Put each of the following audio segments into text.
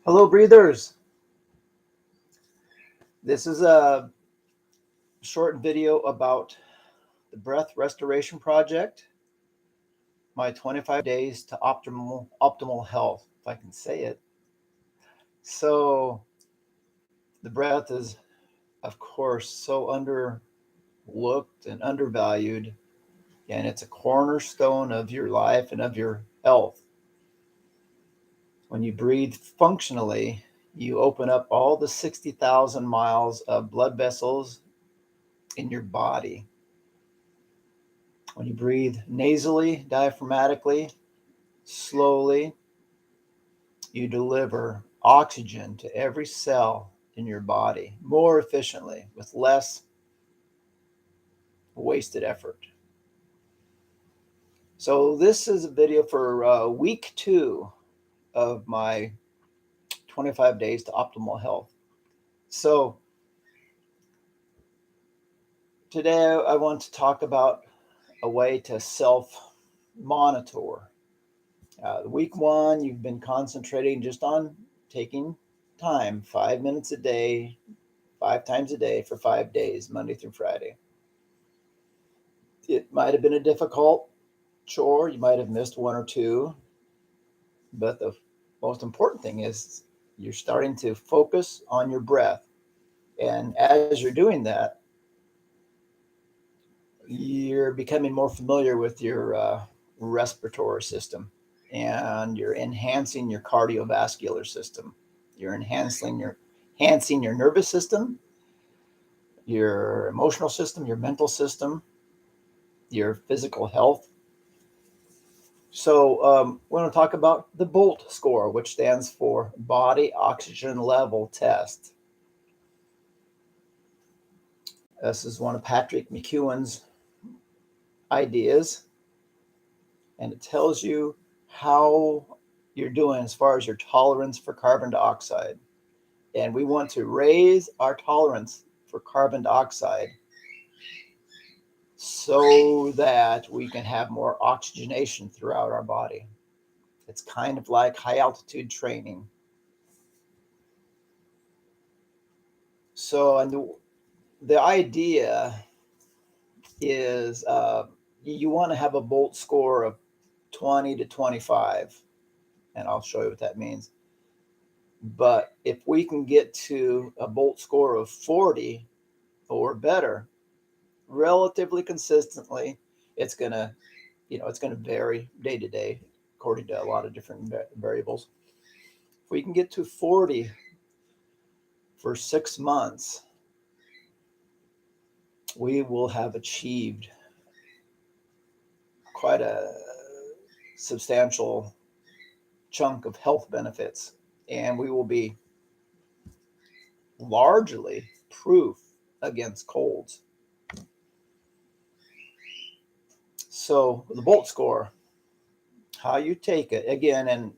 Hello, breathers. This is a short video about the Breath Restoration Project, my 25 days to optimal health, if I can say it. So, the breath is, of course, so underlooked and undervalued, and it's a cornerstone of your life and of your health. When you breathe functionally, you open up all the 60,000 miles of blood vessels in your body. When you breathe nasally, diaphragmatically, slowly, you deliver oxygen to every cell in your body more efficiently with less wasted effort. So, this is a video for week 2 of my 25 days to optimal health. So, today I want to talk about a way to self monitor. Week 1, you've been concentrating just on taking time, 5 minutes a day, 5 times a day for 5 days, Monday through Friday. It might have been a difficult chore. You might have missed one or two. But the most important thing is you're starting to focus on your breath. And as you're doing that, you're becoming more familiar with your respiratory system, and you're enhancing your cardiovascular system. You're enhancing your nervous system, your emotional system, your mental system, your physical health. So we're going to talk about the B.O.L.T score, which stands for Body Oxygen Level Test. This is one of Patrick McEwen's ideas, and it tells you how you're doing as far as your tolerance for carbon dioxide. And we want to raise our tolerance for carbon dioxide so that we can have more oxygenation throughout our body. It's kind of like high altitude training. So, and the idea is you want to have a B.O.L.T score of 20 to 25, and I'll show you what that means. But if we can get to a B.O.L.T score of 40 or better, relatively consistently, it's gonna, it's gonna vary day to day according to a lot of different variables. If we can get to 40 for 6 months, we will have achieved quite a substantial chunk of health benefits, and we will be largely proof against colds. So the B.O.L.T score, how you take it again, and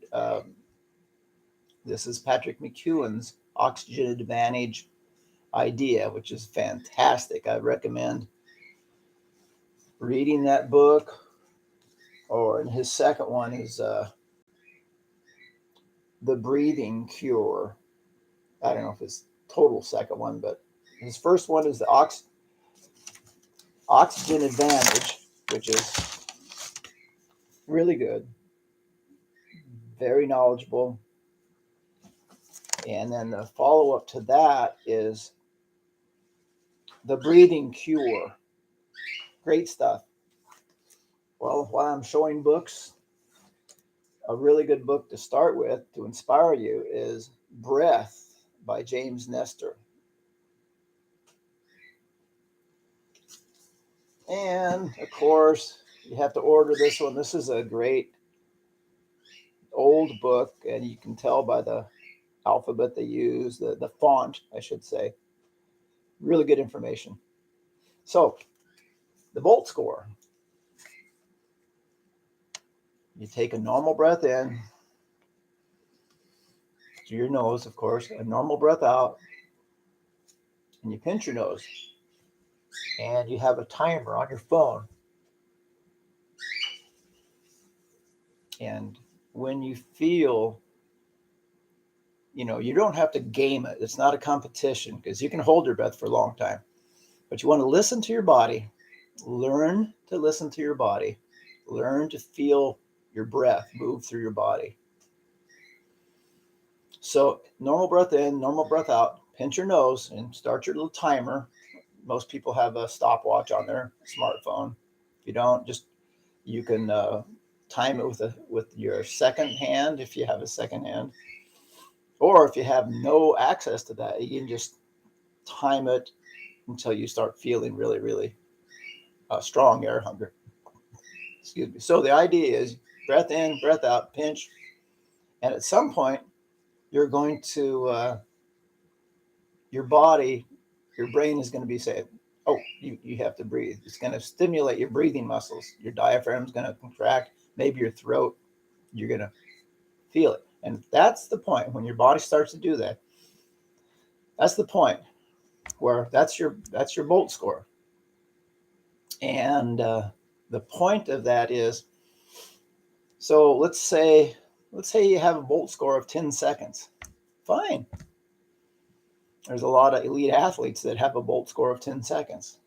this is Patrick McEwen's Oxygen Advantage idea, which is fantastic. I recommend reading that book, or in his second one is The Breathing Cure. I don't know if it's total second one, but his first one is the Oxygen Advantage, which is really good, very knowledgeable. And then the follow up to that is The Breathing Cure. Great stuff. Well, while I'm showing books, a really good book to start with to inspire you is Breath by James Nestor. And of course, you have to order this one. This is a great old book, and you can tell by the alphabet they use, the font, I should say. Really good information. So, the B.O.L.T score. You take a normal breath in through your nose, of course, a normal breath out, and you pinch your nose. And you have a timer on your phone. And when you feel You don't have to game it. It's not a competition because you can hold your breath for a long time. But you want to listen to your body. Learn to listen to your body. Learn to feel your breath move through your body. So normal breath in, normal breath out. Pinch your nose and start your little timer. Most people have a stopwatch on their smartphone. If you don't, you can time it with your second hand if you have a second hand, or if you have no access to that, you can just time it until you start feeling really, really strong air hunger. Excuse me. So the idea is breath in, breath out, pinch, and at some point you're going to your body, your brain is going to be saying, oh, you have to breathe. It's going to stimulate your breathing muscles. Your diaphragm is going to contract, maybe your throat, you're going to feel it. And that's the point when your body starts to do that. That's the point where that's your B.O.L.T score. And the point of that is, so let's say you have a B.O.L.T score of 10 seconds. Fine. There's a lot of elite athletes that have a B.O.L.T score of 10 seconds.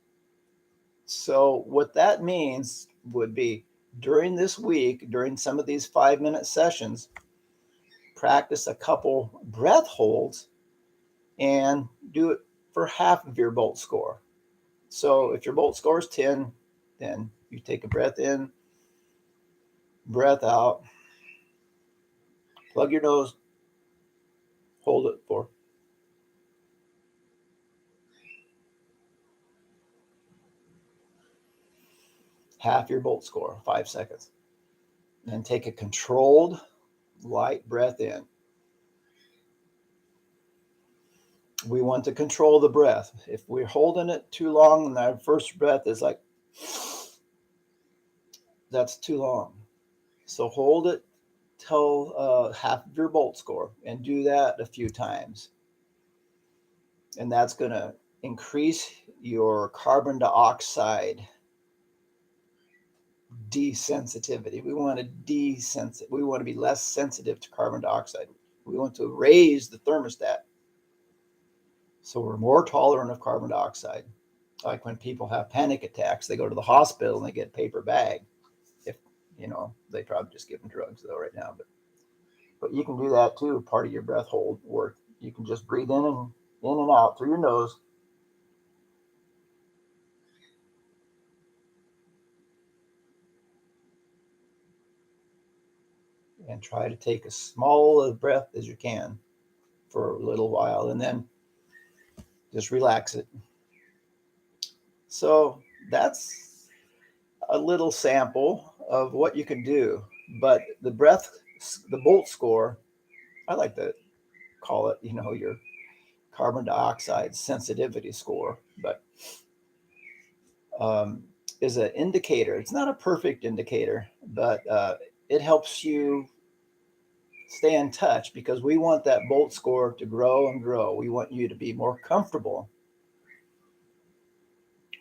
So what that means would be during this week, during some of these 5-minute sessions, practice a couple breath holds and do it for half of your B.O.L.T score. So if your B.O.L.T score is 10, then you take a breath in, breath out, plug your nose, hold it for half your B.O.L.T score, 5 seconds. Then take a controlled, light breath in. We want to control the breath. If we're holding it too long and our first breath is like, that's too long. So hold it till half of your B.O.L.T score and do that a few times. And that's going to increase your carbon dioxide desensitivity. We want to be less sensitive to carbon dioxide. We want to raise the thermostat so we're more tolerant of carbon dioxide. Like when people have panic attacks, they go to the hospital and they get a paper bag. If they probably just give them drugs though right now, but you can do that too. Part of your breath hold work. You can just breathe in and out through your nose. And try to take as small a breath as you can for a little while, and then just relax it. So that's a little sample of what you can do. But the B.O.L.T score, I like to call it, your carbon dioxide sensitivity score, but is an indicator. It's not a perfect indicator, but it helps you stay in touch because we want that B.O.L.T score to grow and grow. We want you to be more comfortable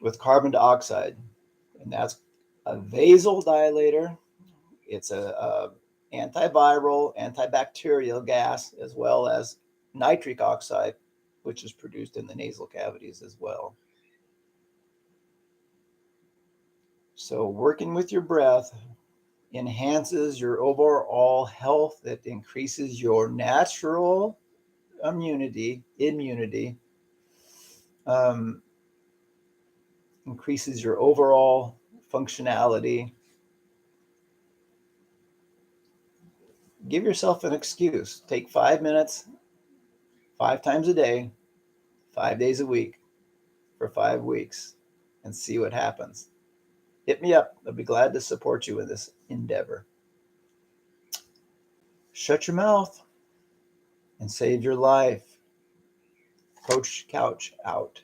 with carbon dioxide, and that's a vasodilator. It's a antiviral, antibacterial gas, as well as nitric oxide, which is produced in the nasal cavities as well. So working with your breath enhances your overall health. It increases your natural immunity, increases your overall functionality. Give yourself an excuse. Take 5 minutes, 5 times a day, 5 days a week for 5 weeks and see what happens. Hit me up. I'll be glad to support you in this endeavor. Shut your mouth and save your life. Coach Couch out.